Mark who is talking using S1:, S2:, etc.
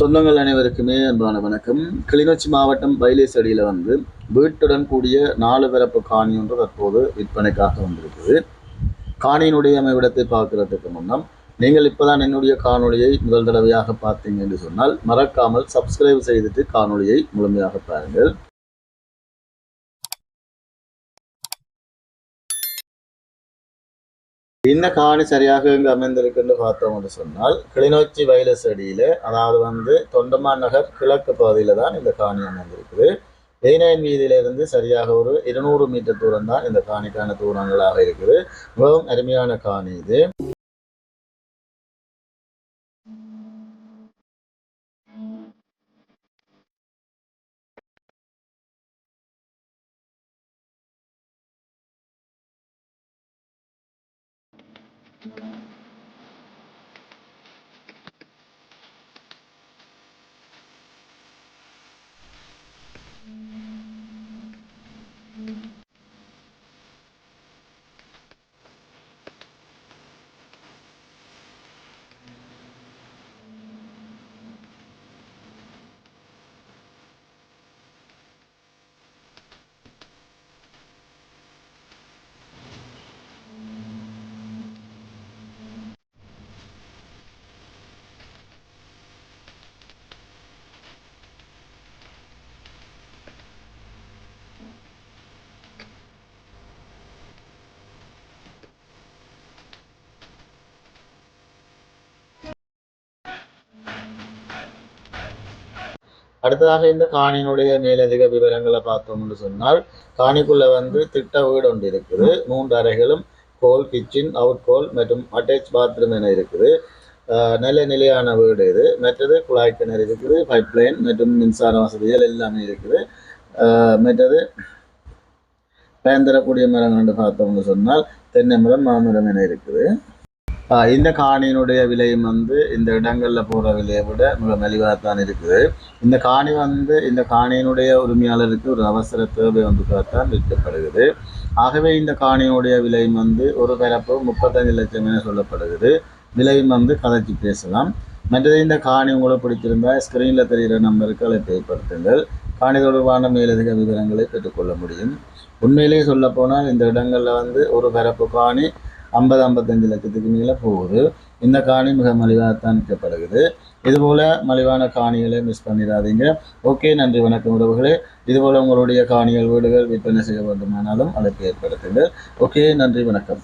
S1: சொந்தங்கள் அனைவருக்குமே அன்பான வணக்கம். கிளிநொச்சி மாவட்டம் பைலேசடியில் வீட்டுடன் கூடிய 4 பரப்பு காணி ஒன்று தற்போது விற்பனைக்காக வந்திருக்குது. காணியினுடைய அமைவிடத்தை பார்க்கறதுக்கு முன்னம் நீங்கள் இப்போதான் என்னுடைய காணொலியை முதல் தடவையாக பார்த்தீங்க என்று சொன்னால் மறக்காமல் சப்ஸ்கிரைப் செய்துட்டு காணொலியை முழுமையாக பாருங்கள். இந்த காணி சரியாக இங்கு அமைந்திருக்குன்னு பார்த்தோம் என்று சொன்னால் கிளிநொச்சி பைலேசடியில், அதாவது தொண்டமான் நகர் கிழக்கு பகுதியில் தான் இந்த காணி அமைந்திருக்குது. தேனாயின் வீதியிலிருந்து சரியாக ஒரு 200 மீட்டர் தூரம் தான் இந்த காணிக்கான தூரங்களாக இருக்குது. மிகவும் அருமையான காணி இது. அடுத்ததாக இந்த காணியினுடைய மேலதிக விவரங்களை பார்த்தோம் என்று சொன்னால், காணிக்குள்ள திட்ட வீடு ஒன்று இருக்குது. 3 அறைகளும் கோல், கிச்சன், அவுட் கோல் மற்றும் அட்டாச் பாத்ரூம் என இருக்குது. நிலையான வீடு இது. மற்றது குழாய் கிணறு இருக்குது, பைப்லைன் மற்றும் மின்சார வசதிகள் எல்லாமே இருக்குது. மற்றது பயன்தரக்கூடிய மரங்கள் என்று பார்த்தோம்னு சொன்னால் தென்னை மரம், மாமரம் என இருக்குது. இந்த காணியினுடைய விலையும் இந்த இடங்களில் போகிற விலையை விட மிக மலிவாகத்தான் இருக்குது. இந்த காணி இந்த காணியினுடைய உரிமையாளருக்கு ஒரு அவசர தேவை தான் விற்கப்படுகிறது. ஆகவே இந்த காணியினுடைய விலையும் ஒரு பரப்பு 35 லட்சம் என சொல்லப்படுகிறது. விலையும் கதைச்சி பேசலாம். மற்றது இந்த காணி உங்களுக்கு பிடிச்சிருந்தால் ஸ்க்ரீனில் தெரிகிற நம்பருக்கு அழைப்பு ஏற்படுத்துங்கள். காணி தொடர்பான மேலதிக விவரங்களை பெற்றுக்கொள்ள முடியும். உண்மையிலேயே சொல்லப்போனால் இந்த இடங்களில் ஒரு பரப்பு காணி 50-55 லட்சத்துக்கு மேலே போகுது. இந்த காணி மிக மலிவாகத்தான் விற்கப்படுகிறது. இதுபோல் மலிவான காணிகளை மிஸ் பண்ணிடாதீங்க. ஓகே, நன்றி, வணக்கம் உறவுகளே. இதுபோல் உங்களுடைய காணிகள், வீடுகள் விற்பனை செய்ய வேண்டுமானாலும் அழைப்பு ஏற்படுத்துங்கள். ஓகே, நன்றி, வணக்கம்.